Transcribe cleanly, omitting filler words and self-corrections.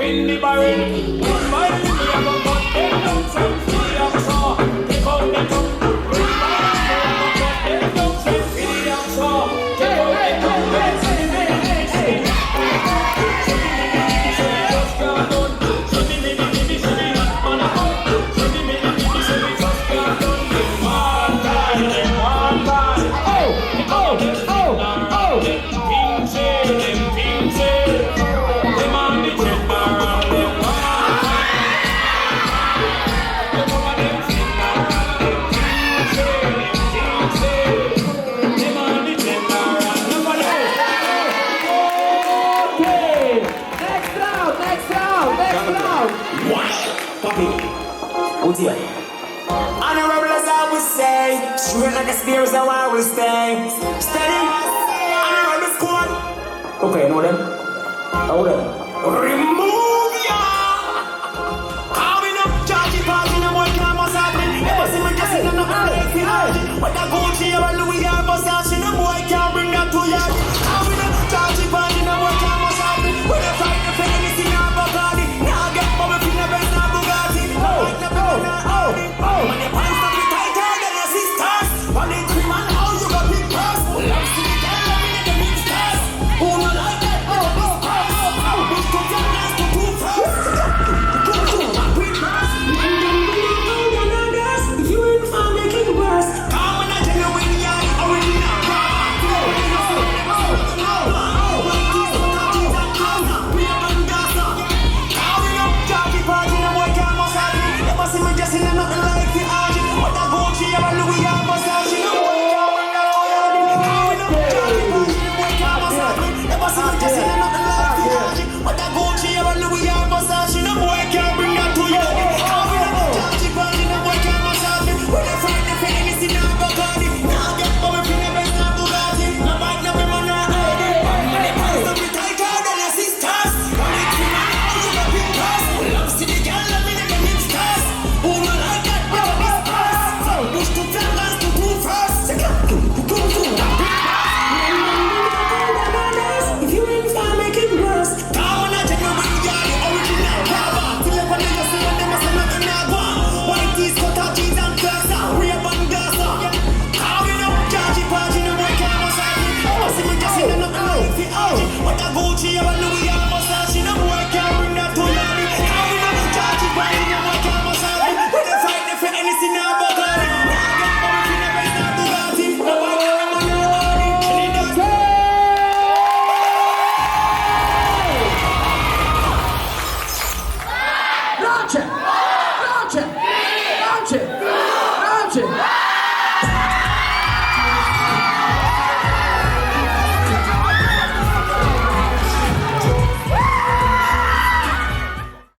In the barrel, one by the way, I'm gonna cut them down from free and saw. Take out the tongue, one by the way, I'm gonna cut them down from free and saw. Take out the tongue, honorable as I would say, straight like a spear is how I will stay. Steady, honorable squad. Okay, know them? Know them?